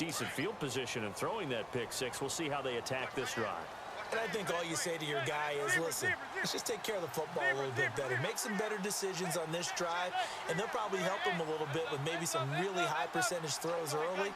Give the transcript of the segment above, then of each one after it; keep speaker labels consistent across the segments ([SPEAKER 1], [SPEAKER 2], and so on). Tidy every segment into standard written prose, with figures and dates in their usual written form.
[SPEAKER 1] decent field position and throwing that pick six. We'll see how they attack this drive.
[SPEAKER 2] And I think all you say to your guy is, listen, let's just take care of the football a little bit better. Make some better decisions on this drive, and they'll probably help him a little bit with maybe some really high percentage throws early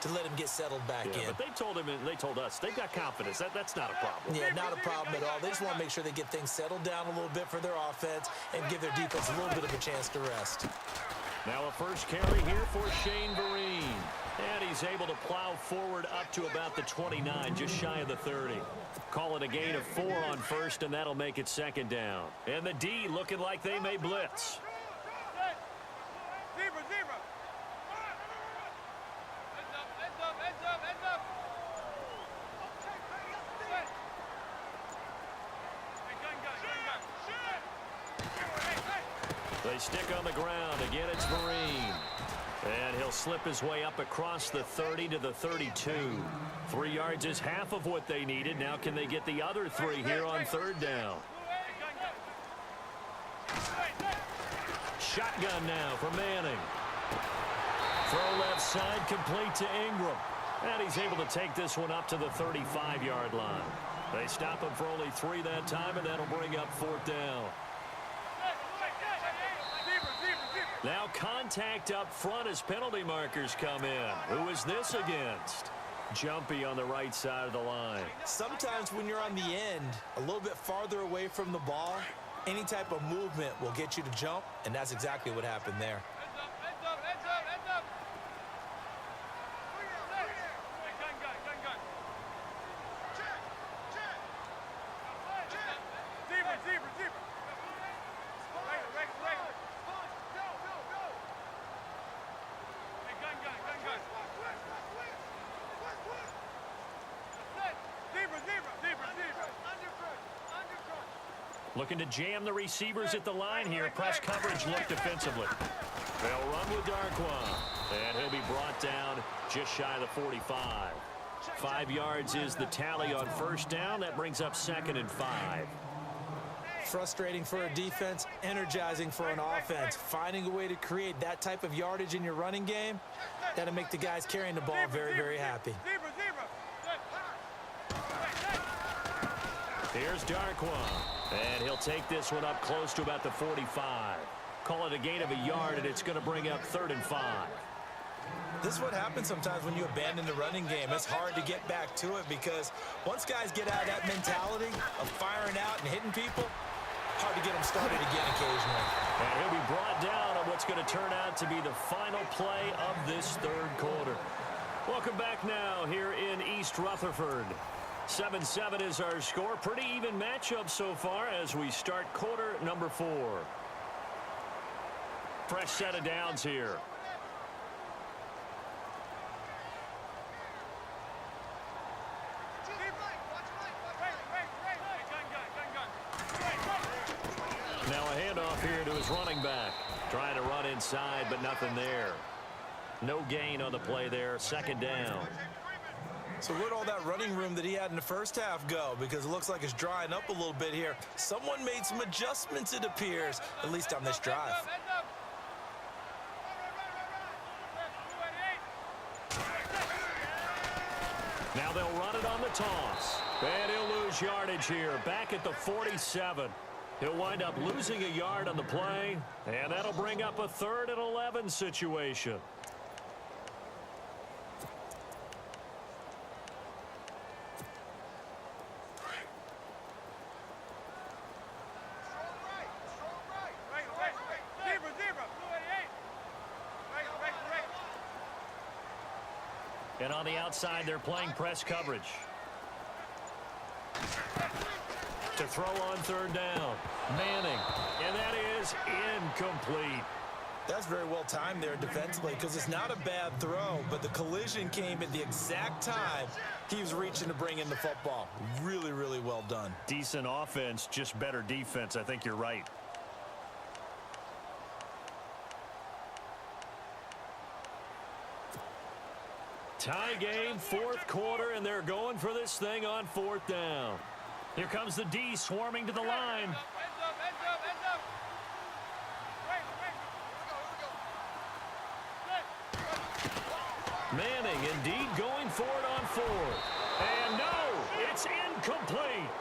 [SPEAKER 2] to let him get settled back in.
[SPEAKER 1] But they told him and they told us they've got confidence. That's not a problem.
[SPEAKER 2] Yeah, not a problem at all. They just want to make sure they get things settled down a little bit for their offense and give their defense a little bit of a chance to rest.
[SPEAKER 1] Now a first carry here for Shane Vereen. And he's able to plow forward up to about the 29, just shy of the 30. Call it a gain of 4 on first, and that'll make it second down. And the D looking like they may blitz. They stick on the ground. Again, it's Vereen. And he'll slip his way up across the 30 to the 32. 3 yards is half of what they needed. Now can they get the other 3 here on third down? Shotgun now for Manning. Throw left side, complete to Ingram. And he's able to take this one up to the 35-yard line. They stop him for only 3 that time, and that'll bring up fourth down. Now contact up front as penalty markers come in. Who is this against? Jumpy on the right side of the line.
[SPEAKER 2] Sometimes when you're on the end, a little bit farther away from the ball, any type of movement will get you to jump, and that's exactly what happened there.
[SPEAKER 1] Looking to jam the receivers at the line here. Press coverage look defensively. They'll run with Darquan. And he'll be brought down just shy of the 45. 5 yards is the tally on first down. That brings up second and 5.
[SPEAKER 2] Frustrating for a defense, energizing for an offense. Finding a way to create that type of yardage in your running game, that'll make the guys carrying the ball very, very happy.
[SPEAKER 1] Here's Darquan. And he'll take this one up close to about the 45. Call it a gain of a yard, and it's going to bring up third and 5.
[SPEAKER 2] This is what happens sometimes when you abandon the running game. It's hard to get back to it because once guys get out of that mentality of firing out and hitting people, hard to get them started again occasionally.
[SPEAKER 1] And he'll be brought down on what's going to turn out to be the final play of this third quarter. Welcome back now here in East Rutherford. 7-7 is our score. Pretty even matchup so far as we start quarter number 4. Fresh set of downs here. Now a handoff here to his running back. Trying to run inside, but nothing there. No gain on the play there. Second down.
[SPEAKER 2] So where'd all that running room that he had in the first half go? Because it looks like it's drying up a little bit here. Someone made some adjustments, it appears, at least on this drive.
[SPEAKER 1] Now they'll run it on the toss. And he'll lose yardage here. Back at the 47. He'll wind up losing a yard on the play. And that'll bring up a 3rd and 11 situation. And on the outside, they're playing press coverage. To throw on third down. Manning. And that is incomplete.
[SPEAKER 2] That's very well timed there defensively because it's not a bad throw, but the collision came at the exact time he was reaching to bring in the football. Really, really well done.
[SPEAKER 1] Decent offense, just better defense. I think you're right. Tie game, fourth quarter, and they're going for this thing on fourth down. Here comes the D swarming to the line. Manning indeed going for it on fourth. And no, it's incomplete.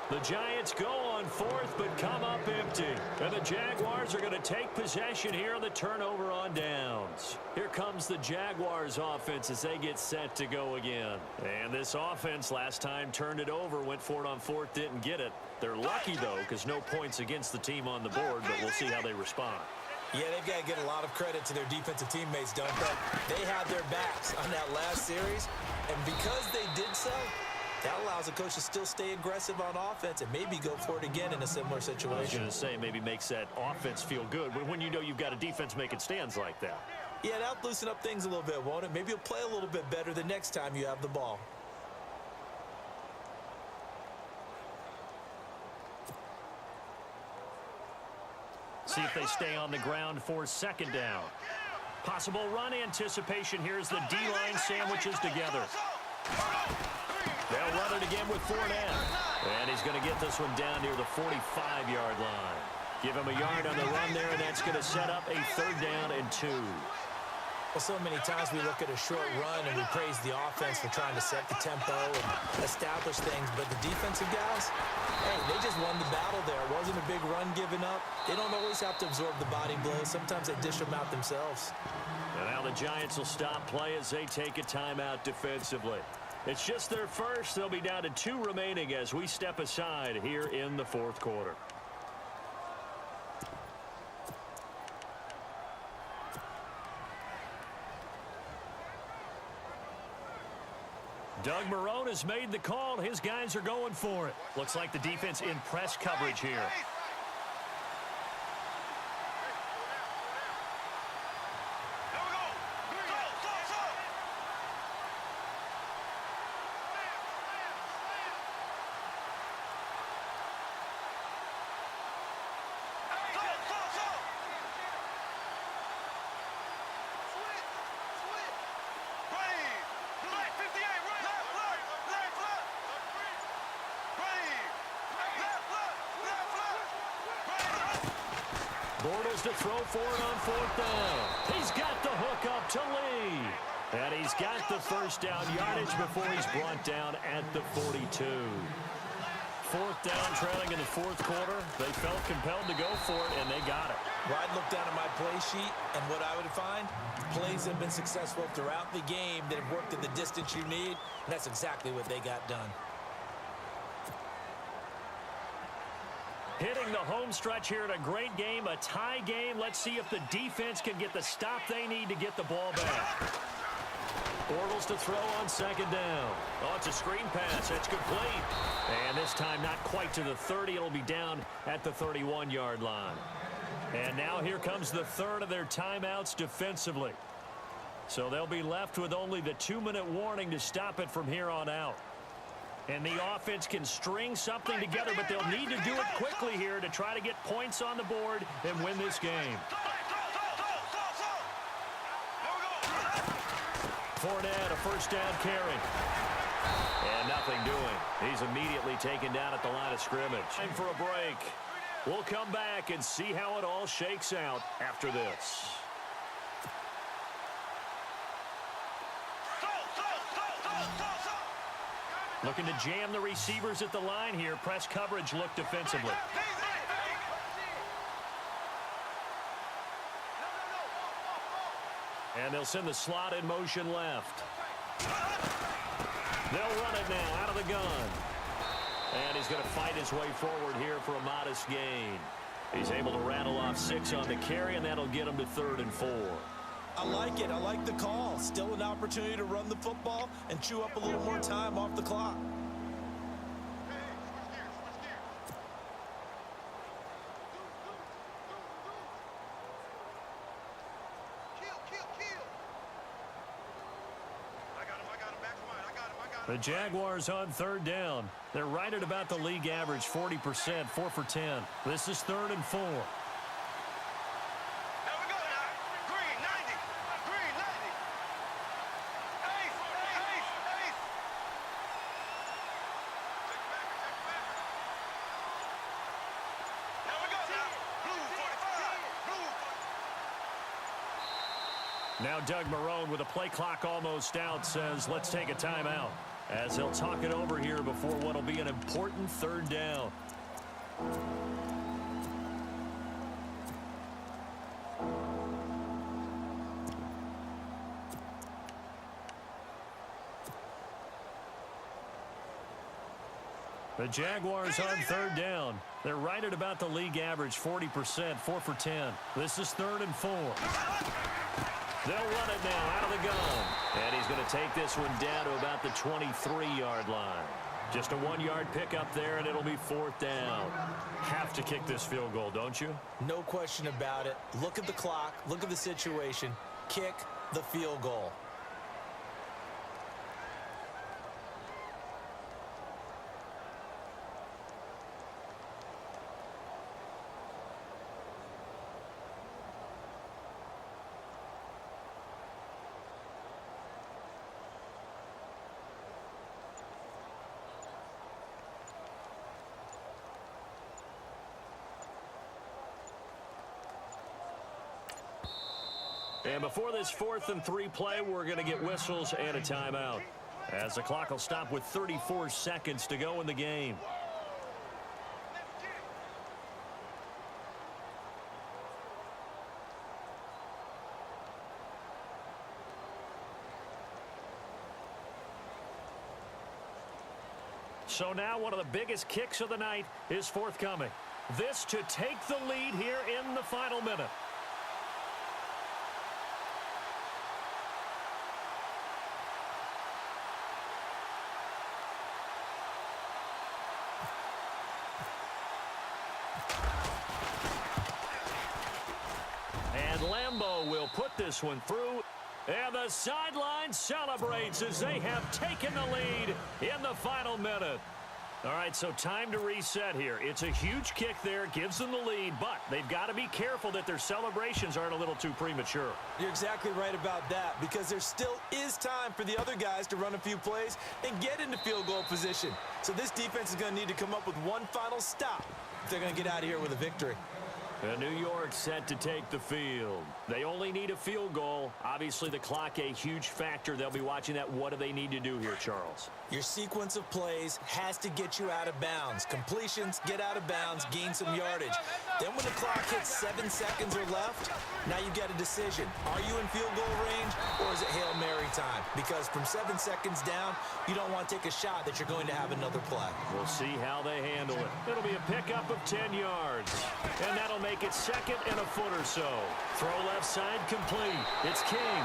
[SPEAKER 1] The Giants go on fourth but come up empty. And the Jaguars are going to take possession here on the turnover on downs. Here comes the Jaguars offense as they get set to go again. And this offense last time turned it over, went for it on fourth, didn't get it. They're lucky, though, because no points against the team on the board, but we'll see how they respond.
[SPEAKER 2] Yeah, they've got to get a lot of credit to their defensive teammates, don't they? They had their backs on that last series, and because they did so, that allows the coach to still stay aggressive on offense and maybe go for it again in a similar situation.
[SPEAKER 1] I was going to say, maybe makes that offense feel good when you know you've got a defense making stands like that.
[SPEAKER 2] Yeah, that'll loosen up things a little bit, won't it? Maybe you'll play a little bit better the next time you have the ball.
[SPEAKER 1] See if they stay on the ground for second down. Possible run anticipation. Here's the D-line sandwiches together. They'll run it again with Fournette. And he's going to get this one down near the 45-yard line. Give him a yard on the run there, and that's going to set up a 3rd down and 2.
[SPEAKER 2] Well, so many times we look at a short run and we praise the offense for trying to set the tempo and establish things. But the defensive guys, hey, they just won the battle there. It wasn't a big run given up. They don't always have to absorb the body blows. Sometimes they dish them out themselves.
[SPEAKER 1] And now the Giants will stop play as they take a timeout defensively. It's just their first. They'll be down to 2 remaining as we step aside here in the 4th quarter. Doug Marrone has made the call. His guys are going for it. Looks like the defense in press coverage here. Bortles to throw for it on 4th down. He's got the hook up to Lee. And he's got the 1st down yardage before he's brought down at the 42. 4th down trailing in the 4th quarter. They felt compelled to go for it, and they got it.
[SPEAKER 2] Well, I'd look down at my play sheet, and what I would find, plays have been successful throughout the game that have worked at the distance you need, and that's exactly what they got done.
[SPEAKER 1] Hitting the home stretch here in a great game, a tie game. Let's see if the defense can get the stop they need to get the ball back. Bortles to throw on 2nd down. Oh, it's a screen pass. It's complete. And this time not quite to the 30. It'll be down at the 31-yard line. And now here comes the 3rd of their timeouts defensively. So they'll be left with only the 2-minute warning to stop it from here on out. And the offense can string something together, but they'll need to do it quickly here to try to get points on the board and win this game. Fournette, a 1st down carry. And nothing doing. He's immediately taken down at the line of scrimmage. Time for a break. We'll come back and see how it all shakes out after this. Looking to jam the receivers at the line here. Press coverage look defensively. And they'll send the slot in motion left. They'll run it now out of the gun. And he's going to fight his way forward here for a modest gain. He's able to rattle off 6 on the carry, and that'll get him to 3rd and 4.
[SPEAKER 2] I like it. I like the call. Still an opportunity to run the football and chew up a little more time off the clock.
[SPEAKER 1] The Jaguars on 3rd down. They're right at about the league average, 40%, 4 for 10. This is 3rd and 4. Now Doug Marrone, with the play clock almost out, says let's take a timeout, as he'll talk it over here before what will be an important third down. The Jaguars on third down. They're right at about the league average, 40%, 4 for 10. This is 3rd and 4. They'll run it now out of the gun. And he's going to take this one down to about the 23-yard line. Just a 1-yard pickup there, and it'll be 4th down. Have to kick this field goal, don't you?
[SPEAKER 2] No question about it. Look at the clock. Look at the situation. Kick the field goal.
[SPEAKER 1] And before this 4th and 3 play, we're going to get whistles and a timeout, as the clock will stop with 34 seconds to go in the game. So now one of the biggest kicks of the night is forthcoming. This to take the lead here in the final minute. Lambeau will put this one through, and the sideline celebrates as they have taken the lead in the final minute. All right, so time to reset here. It's a huge kick there, gives them the lead, but they've got to be careful that their celebrations aren't a little too premature.
[SPEAKER 2] You're exactly right about that, because there still is time for the other guys to run a few plays and get into field goal position. So this defense is going to need to come up with one final stop if they're going to get out of here with a victory.
[SPEAKER 1] And New York set to take the field. They only need a field goal. Obviously, the clock a huge factor. They'll be watching that. What do they need to do here, Charles?
[SPEAKER 2] Your sequence of plays has to get you out of bounds. Completions, get out of bounds, gain some yardage. Then when the clock hits 7 seconds or left, now you've got a decision. Are you in field goal range, or is it Hail Mary time? Because from 7 seconds down, you don't want to take a shot that you're going to have another play.
[SPEAKER 1] We'll see how they handle it. It'll be a pickup of 10 yards. And that'll make it 2nd and a foot or so. Throw left side complete. It's King.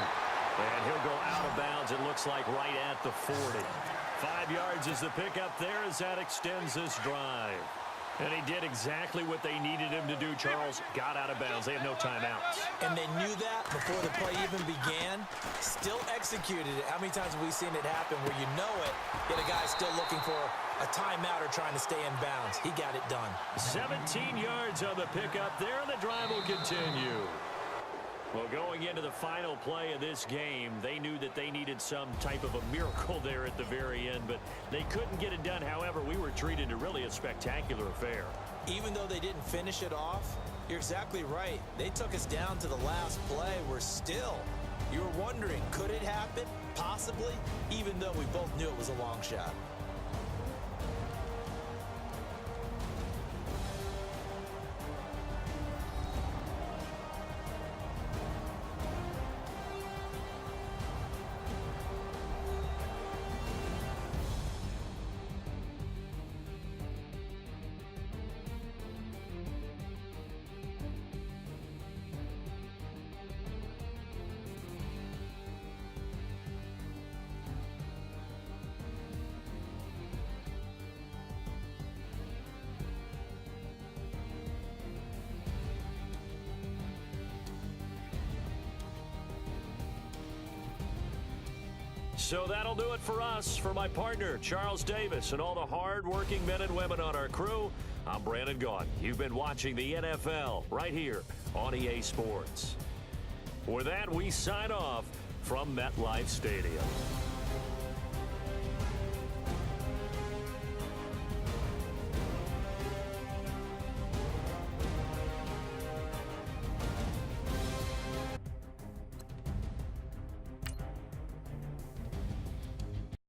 [SPEAKER 1] And he'll go out of bounds, it looks like, right at the 40. 5 yards is the pickup there as that extends this drive. And he did exactly what they needed him to do, Charles. Got out of bounds. They have no timeouts.
[SPEAKER 2] And they knew that before the play even began. Still executed it. How many times have we seen it happen where you know it, yet a guy's still looking for a timeout or trying to stay in bounds? He got it done. 17 yards on the pickup there, and the drive will continue. Well, going into the final play of this game, they knew that they needed some type of a miracle there at the very end, but they couldn't get it done. However, we were treated to really a spectacular affair. Even though they didn't finish it off, you're exactly right. They took us down to the last play. We're still, you were wondering, could it happen? Possibly, even though we both knew it was a long shot.
[SPEAKER 1] So that'll do it for us. For my partner, Charles Davis, and all the hard-working men and women on our crew, I'm Brandon Gaudin. You've been watching the NFL right here on EA Sports. With that, we sign off from MetLife Stadium.